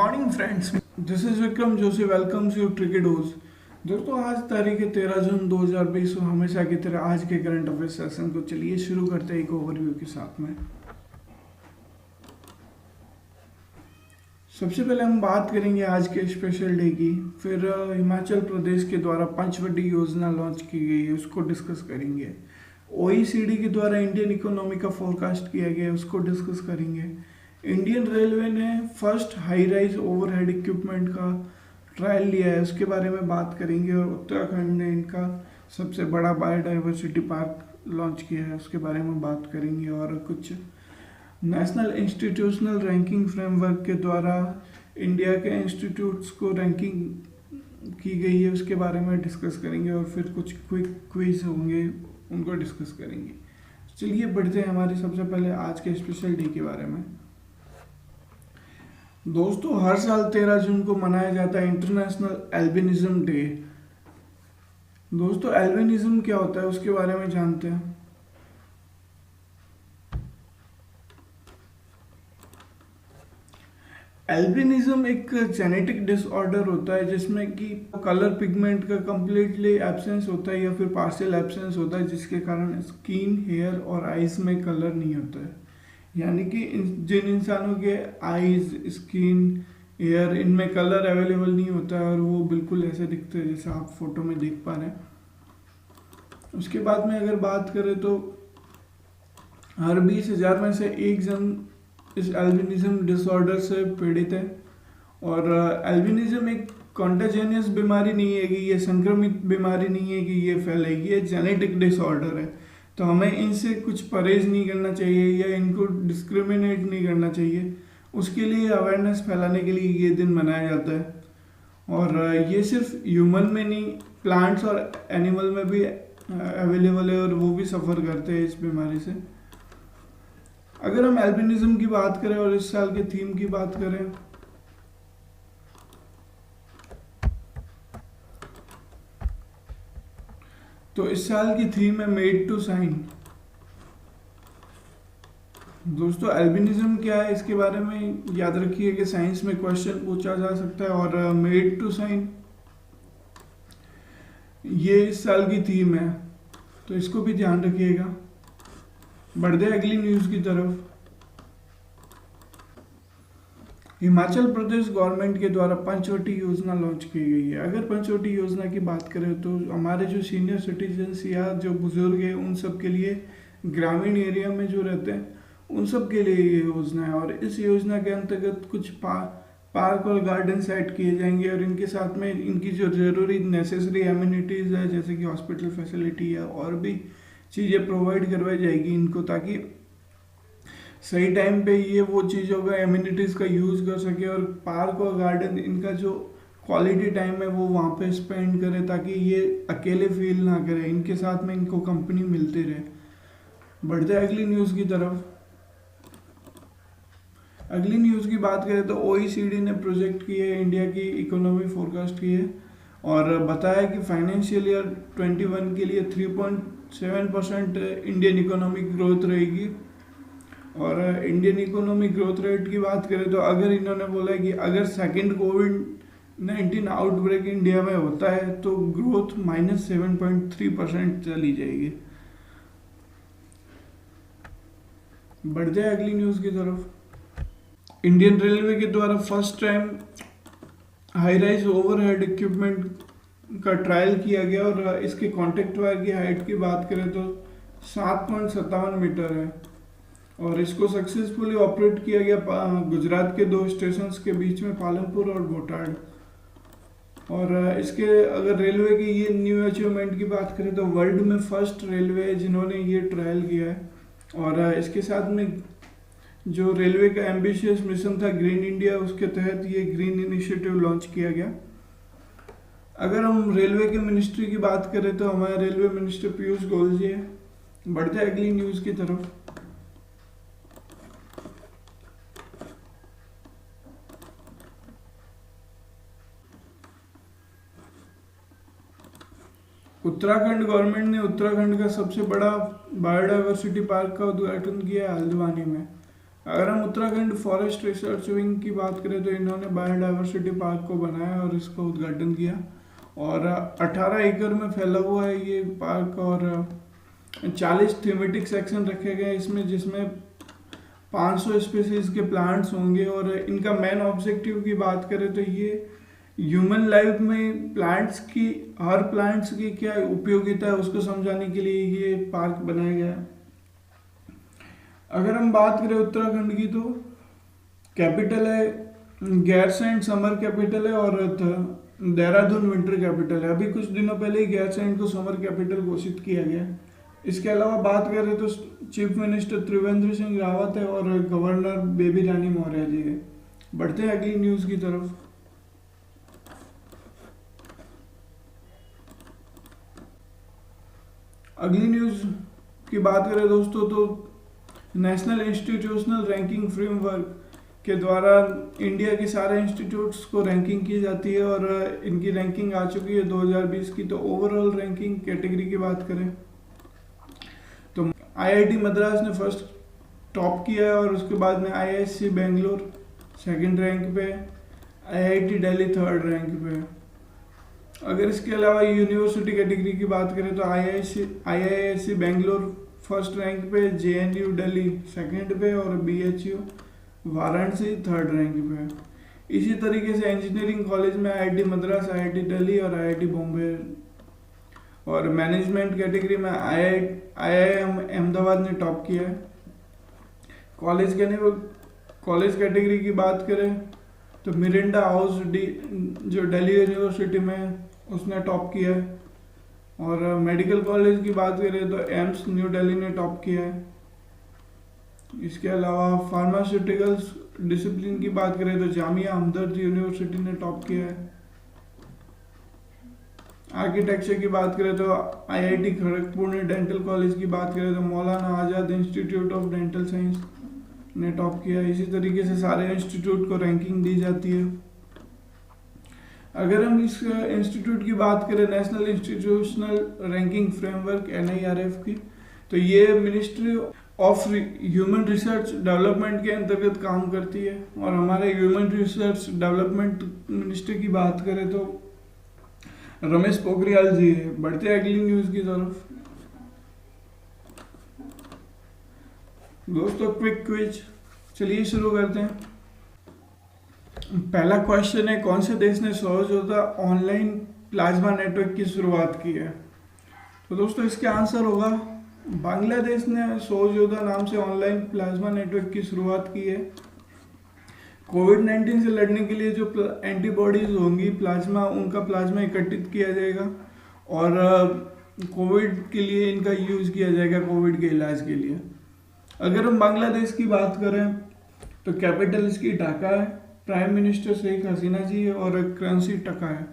Morning friends, this is Vikram Joshi welcomes you ट्रिकेडोज। दोस्तों, आज तारीख है 13 जून 2020 और हमेशा की तरह आज के करंट अफेयर सेशन को चलिए शुरू करते हैं एक ओवरव्यू के साथ में। सबसे पहले हम बात करेंगे आज के स्पेशल डे की, फिर हिमाचल प्रदेश के द्वारा पंचवटी योजना लॉन्च की गई है उसको डिस्कस करेंगे। ओईसीडी के द्वारा इंडियन इकोनॉमी का फोरकास्ट किया गया है उसको डिस्कस करेंगे। इंडियन रेलवे ने first high rise overhead equipment का ट्रायल लिया है उसके बारे में बात करेंगे। और उत्तराखंड ने इनका सबसे बड़ा बायोडाइवर्सिटी पार्क लॉन्च किया है उसके बारे में बात करेंगे। और कुछ नेशनल इंस्टीट्यूशनल रैंकिंग फ्रेमवर्क के द्वारा इंडिया के इंस्टीट्यूट्स को रैंकिंग की गई है उसके बारे में डिस्कस करेंगे। और फिर कुछ क्विक क्विज होंगे उनको डिस्कस करेंगे। चलिए बढ़ते हैं हमारी सबसे पहले आज के स्पेशल डे के बारे में। दोस्तों, हर साल 13 जून को मनाया जाता है इंटरनेशनल एल्बिनिज्म डे। दोस्तों, एल्बिनिज्म क्या होता है उसके बारे में जानते हैं। एल्बिनिज्म एक जेनेटिक डिसऑर्डर होता है जिसमें कि कलर पिगमेंट का कंप्लीटली एब्सेंस होता है या फिर पार्शियल एब्सेंस होता है, जिसके कारण स्किन, हेयर और आइज में कलर नहीं होता है। यानी कि जिन इंसानों के आइज, स्किन, एयर इनमें कलर अवेलेबल नहीं होता है और वो बिल्कुल ऐसे दिखते हैं जैसे आप फोटो में देख पा रहे हैं। उसके बाद में अगर बात करें तो हर 20,000 में से एक जन इस एल्बिनिज्म डिसऑर्डर से पीड़ित है। और एल्बिनिज्म एक कॉन्टाजेनियस बीमारी नहीं है कि ये संक्रमित बीमारी नहीं है कि ये फैलेगी, ये जेनेटिक डिसऑर्डर है। तो हमें इनसे कुछ परहेज नहीं करना चाहिए या इनको डिस्क्रिमिनेट नहीं करना चाहिए। उसके लिए अवेयरनेस फैलाने के लिए ये दिन मनाया जाता है। और ये सिर्फ ह्यूमन में नहीं, प्लांट्स और एनिमल में भी अवेलेबल है और वो भी सफ़र करते हैं इस बीमारी से। अगर हम एल्बिनिज्म की बात करें और इस साल के थीम की बात करें तो इस साल की थीम है मेड टू साइन। दोस्तों, एल्बिनिज्म क्या है इसके बारे में याद रखिए कि साइंस में क्वेश्चन पूछा जा सकता है। और मेड टू साइन ये इस साल की थीम है, तो इसको भी ध्यान रखिएगा। बढ़ते अगली न्यूज़ की तरफ। हिमाचल प्रदेश गवर्नमेंट के द्वारा पंचवटी योजना लॉन्च की गई है। अगर पंचवटी योजना की बात करें तो हमारे जो सीनियर सिटीजन्स या जो बुजुर्ग हैं उन सब के लिए, ग्रामीण एरिया में जो रहते हैं उन सब के लिए ये योजना है। और इस योजना के अंतर्गत कुछ पार्क और गार्डन सेट किए जाएंगे और इनके साथ में इनकी जो ज़रूरी नेसेसरी एमिनिटीज़ है जैसे कि हॉस्पिटल फैसिलिटी है और भी चीज़ें प्रोवाइड करवाई जाएगी इनको, ताकि सही टाइम पे ये वो चीज़ों का, एमिनिटीज़ का यूज़ कर सके। और पार्क और गार्डन इनका जो क्वालिटी टाइम है वो वहाँ पे स्पेंड करे ताकि ये अकेले फील ना करे, इनके साथ में इनको कंपनी मिलती रहे। बढ़ते अगली न्यूज़ की तरफ। अगली न्यूज़ की बात करें तो ओईसीडी ने प्रोजेक्ट किए है, इंडिया की इकोनॉमी फोरकास्ट की है और बताया कि फाइनेंशियल ईयर 21 के लिए 3.7% इंडियन इकोनॉमिक ग्रोथ रहेगी। और इंडियन इकोनॉमिक ग्रोथ रेट की बात करें तो अगर इन्होंने बोला है कि अगर सेकेंड कोविड-19 आउटब्रेक इंडिया में होता है तो ग्रोथ -7.3% चली जाएगी। बढ़ते हैं अगली न्यूज़ की तरफ। इंडियन रेलवे के द्वारा first time high rise overhead equipment का ट्रायल किया गया और इसके कॉन्टेक्ट वायर की हाइट की बात करें तो 7.57 मीटर है और इसको सक्सेसफुली ऑपरेट किया गया गुजरात के 2 स्टेशन के बीच में, पालनपुर और बोटाड। और इसके अगर रेलवे की ये न्यू अचीवमेंट की बात करें तो वर्ल्ड में फर्स्ट रेलवे है जिन्होंने ये ट्रायल किया है। और इसके साथ में जो रेलवे का एम्बिशियस मिशन था ग्रीन इंडिया, उसके तहत ये ग्रीन इनिशिएटिव लॉन्च किया गया। अगर हम रेलवे के मिनिस्ट्री की बात करें तो हमारे रेलवे मिनिस्टर पीयूष गोयल जी है। बढ़ते अगली न्यूज़ की तरफ। उत्तराखंड गवर्नमेंट ने उत्तराखंड का सबसे बड़ा बायोडाइवर्सिटी पार्क का उद्घाटन किया है हल्द्वानी में। अगर हम उत्तराखंड फॉरेस्ट रिसर्च विंग की बात करें तो इन्होंने बायोडाइवर्सिटी पार्क को बनाया और इसका उद्घाटन किया, और 18 एकड़ में फैला हुआ है ये पार्क, और 40 थीमेटिक सेक्शन रखे गए इसमें, जिसमें 500 स्पीसीज के प्लांट्स होंगे। और इनका मेन ऑब्जेक्टिव की बात करें तो ये ह्यूमन लाइफ में हर प्लांट्स की क्या उपयोगिता है उसको समझाने के लिए ये पार्क बनाया गया है। अगर हम बात करें उत्तराखंड की तो कैपिटल है गैरसैंण समर कैपिटल है, और देहरादून विंटर कैपिटल है। अभी कुछ दिनों पहले ही गैरसैंण को समर कैपिटल घोषित किया गया। इसके अलावा बात करें तो चीफ मिनिस्टर त्रिवेंद्र सिंह रावत है और गवर्नर बेबी रानी मौर्य जी है। बढ़ते हैं अगली न्यूज की तरफ। अगली न्यूज की बात करें दोस्तों तो नेशनल इंस्टीट्यूशनल रैंकिंग फ्रेमवर्क के द्वारा इंडिया के सारे इंस्टीट्यूट्स को रैंकिंग की जाती है, और इनकी रैंकिंग आ चुकी है 2020 की। तो ओवरऑल रैंकिंग कैटेगरी की बात करें तो आईआईटी मद्रास ने फर्स्ट टॉप किया है, और उसके बाद में आईआईएससी बेंगलोर सेकंड रैंक पे, आईआईटी दिल्ली थर्ड रैंक पे। अगर इसके अलावा यूनिवर्सिटी कैटेगरी की बात करें तो आईआईएससी बेंगलोर फर्स्ट रैंक पे, जेएनयू दिल्ली सेकंड पे, और बीएचयू वाराणसी थर्ड रैंक पे। इसी तरीके से इंजीनियरिंग कॉलेज में आईआईटी मद्रास, आईआईटी दिल्ली और आईआईटी बॉम्बे। और मैनेजमेंट कैटेगरी में आईआईएम अहमदाबाद ने टॉप किया है। कॉलेज कैटेगरी की बात करें तो मिरिंडा हाउस जो दिल्ली यूनिवर्सिटी में उसने टॉप किया है। और मेडिकल कॉलेज की बात करें तो एम्स न्यू दिल्ली ने टॉप किया है। इसके अलावा फार्मास्यूटिकल्स डिसिप्लिन की बात करें तो जामिया हमदर्द यूनिवर्सिटी ने टॉप किया है। आर्किटेक्चर की बात करें तो आईआईटी खड़गपुर ने, डेंटल कॉलेज की बात करें तो Maulana Azad institute of dental science ने टॉप किया। इसी तरीके से सारे इंस्टीट्यूट को रैंकिंग दी जाती है। अगर हम इस इंस्टीट्यूट की बात करें national institutional ranking framework NIRF की, तो ये ministry of human research development के अंतर्गत काम करती है। और हमारे ह्यूमन रिसर्च डेवलपमेंट मिनिस्टर की बात करें तो रमेश पोखरियाल जी है। बढ़ते हैं अगली न्यूज की तरफ। दोस्तों क्विक क्विज, चलिए शुरू करते हैं। पहला क्वेश्चन है, कौन से देश ने सौरयोद्धा ऑनलाइन प्लाज्मा नेटवर्क की शुरुआत की है? तो दोस्तों इसका आंसर होगा बांग्लादेश ने सौरयोद्धा नाम से ऑनलाइन प्लाज्मा नेटवर्क की शुरुआत की है। कोविड-19 से लड़ने के लिए जो एंटीबॉडीज होंगी उनका प्लाज्मा एकत्रित किया जाएगा, और कोविड के लिए इनका यूज किया जाएगा, कोविड के इलाज के लिए। अगर हम बांग्लादेश की बात करें तो कैपिटल इसकी ढाका है, प्राइम मिनिस्टर शेख हसीना जी है, और करेंसी टका है।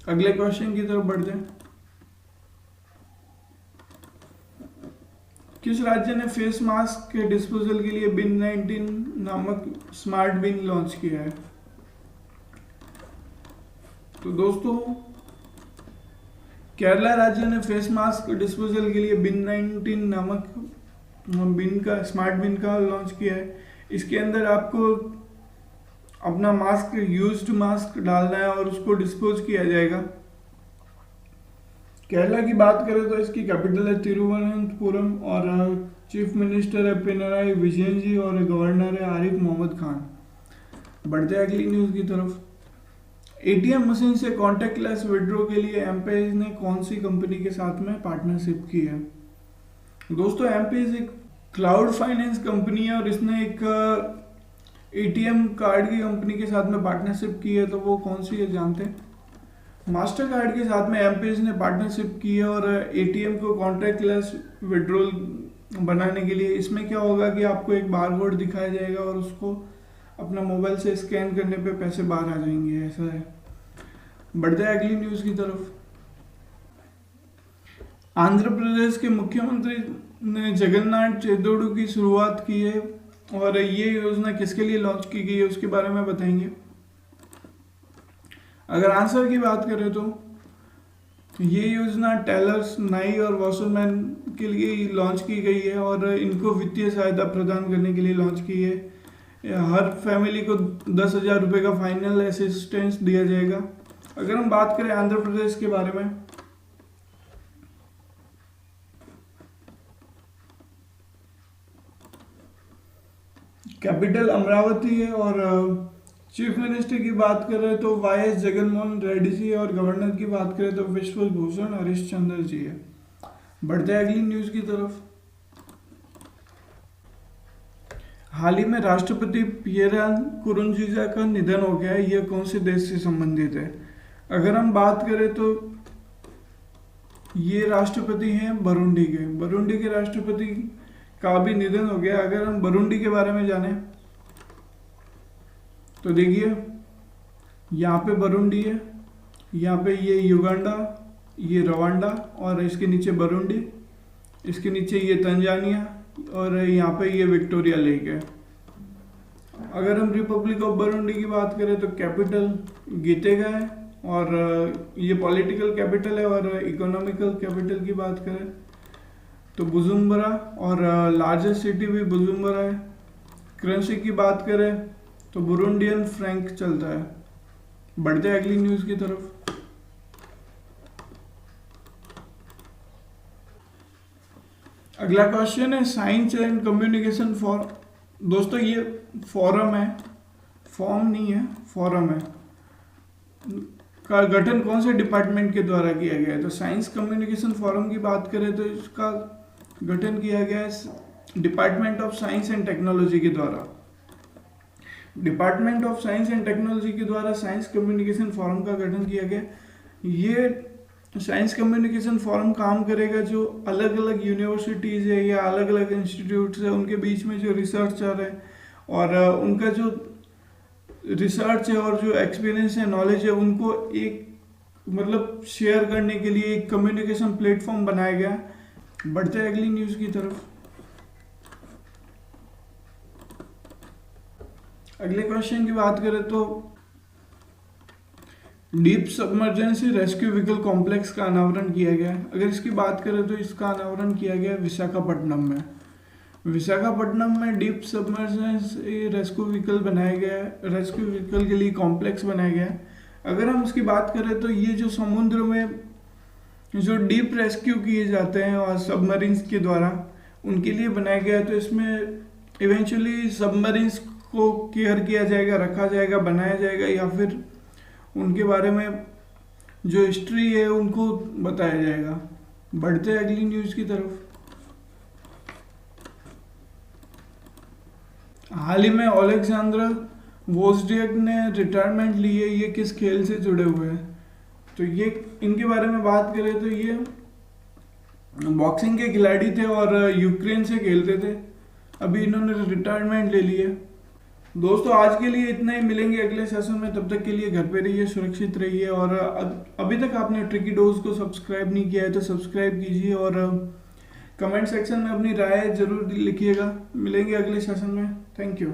अगले क्वेश्चन की तरफ बढ़ते हैं। किस राज्य ने फेस मास्क के डिस्पोजल के लिए बिन 19 नामक स्मार्ट बिन लॉन्च किया है? तो दोस्तों केरला राज्य ने फेस मास्क डिस्पोजल के लिए बिन 19 नामक स्मार्ट बिन का लॉन्च किया है। इसके अंदर आपको अपना यूज्ड मास्क डालना है और उसको डिस्पोज किया जाएगा। केरला की बात करें तो इसकी कैपिटल है तिरुवनंतपुरम, और चीफ मिनिस्टर है पिनराई विजयन जी, और गवर्नर है आरिफ मोहम्मद खान। बढ़ते हैं अगली न्यूज की तरफ। एटीएम मशीन से कॉन्टेक्टलेस विड्रॉ के लिए एमपेज ने कौन सी कंपनी के साथ में पार्टनरशिप की है? दोस्तों एमपेज एक क्लाउड फाइनेंस कंपनी है, और इसने एक एटीएम कार्ड की कंपनी के साथ में पार्टनरशिप की है। तो वो कौन सी है जानते हैं? मास्टर कार्ड के साथ में एमपेज ने पार्टनरशिप की है, और एटीएम को कॉन्टैक्टलेस विड्रॉल बनाने के लिए इसमें क्या होगा कि आपको एक बारकोड दिखाया जाएगा और उसको अपना मोबाइल से स्कैन करने पे पैसे बाहर आ जाएंगे, ऐसा है। बढ़ते हैं अगली न्यूज की तरफ। आंध्र प्रदेश के मुख्यमंत्री ने जगन्नाथ चेदोडू की शुरुआत की है, और ये योजना किसके लिए लॉन्च की गई है उसके बारे में बताएंगे। अगर आंसर की बात करें तो ये योजना टेलर्स, नाई और वॉशरमैन के लिए लॉन्च की गई है और इनको वित्तीय सहायता प्रदान करने के लिए लॉन्च की है। हर फैमिली को 10,000 रुपये का फाइनल असिस्टेंस दिया जाएगा। अगर हम बात करें आंध्र प्रदेश के बारे में, कैपिटल अमरावती है और चीफ मिनिस्टर की बात करें तो वाई.एस. जगनमोहन रेड्डी जी है और गवर्नर की बात करें तो विश्व भूषण हरिश्चंद्र जी है। बढ़ते हैं अगली न्यूज की तरफ। हाल ही में राष्ट्रपति पियरा नकुरुंजीजा का निधन हो गया है। यह कौन से देश से संबंधित है? अगर हम बात करें तो ये राष्ट्रपति हैं बुरुंडी के। बुरुंडी के राष्ट्रपति का भी निधन हो गया। अगर हम बुरुंडी के बारे में जाने तो देखिए, यहाँ पे बुरुंडी है, यहाँ पे ये युगांडा, ये रवांडा और इसके नीचे बुरुंडी, इसके नीचे ये तंजानिया और यहाँ पे ये विक्टोरिया लेक है। अगर हम रिपब्लिक ऑफ बुरुंडी की बात करें तो कैपिटल गीतेगा है और ये पॉलिटिकल कैपिटल है। और इकोनॉमिकल कैपिटल की बात करें तो बुजुम्बरा और लार्जेस्ट सिटी भी बुजुम्बरा है। करेंसी की बात करें तो बुरुंडियन फ्रैंक चलता है। बढ़ते हैं अगली न्यूज की तरफ। अगला क्वेश्चन है साइंस एंड कम्युनिकेशन फॉर। दोस्तों ये फोरम है, फॉर्म नहीं है, फोरम है, का गठन कौन से डिपार्टमेंट के द्वारा किया गया है? तो साइंस कम्युनिकेशन फोरम की बात करें तो इसका गठन किया गया है department of science and technology के द्वारा। Department of science and technology के द्वारा साइंस कम्युनिकेशन फोरम का गठन किया गया। ये साइंस कम्युनिकेशन फोरम काम करेगा जो अलग अलग यूनिवर्सिटीज़ है या अलग अलग इंस्टीट्यूट्स है, उनके बीच में जो रिसर्चर है और उनका जो रिसर्च है और जो एक्सपीरियंस है, नॉलेज है, उनको एक मतलब शेयर करने के लिए एक कम्युनिकेशन प्लेटफॉर्म बनाया गया। बढ़ते हैं अगली न्यूज़ की तरफ। अगले क्वेश्चन की बात करें तो डीप सबमर्जेंसी रेस्क्यू व्हीकल कॉम्प्लेक्स का अनावरण किया गया है। अगर इसकी बात करें तो इसका अनावरण किया गया है विशाखापट्टनम में। विशाखापट्टनम में डीप सबमर्जेंसी रेस्क्यू व्हीकल बनाया गया है, रेस्क्यू व्हीकल के लिए कॉम्प्लेक्स बनाया गया है। अगर हम इसकी बात करें तो ये जो समुद्र में जो डीप रेस्क्यू किए जाते हैं और सबमरीन्स के द्वारा, उनके लिए बनाया गया है। तो इसमें इवेंचुअली सबमरीन्स को केयर किया जाएगा, रखा जाएगा, बनाया जाएगा या फिर उनके बारे में जो हिस्ट्री है उनको बताया जाएगा। बढ़ते हैं अगली न्यूज़ की तरफ। हाल ही में ओलेक्जेंडर वोज्नियाक ने रिटायरमेंट ली है। ये किस खेल से जुड़े हुए हैं? तो ये इनके बारे में बात करें तो ये बॉक्सिंग के खिलाड़ी थे और यूक्रेन से खेलते थे। अभी इन्होंने रिटायरमेंट ले ली है। दोस्तों आज के लिए इतना ही, मिलेंगे अगले सेशन में। तब तक के लिए घर पे रहिए, सुरक्षित रहिए और अभी तक आपने ट्रिकी डोज को सब्सक्राइब नहीं किया है तो सब्सक्राइब कीजिए और कमेंट सेक्शन में अपनी राय जरूर लिखिएगा। मिलेंगे अगले सेशन में। Thank you.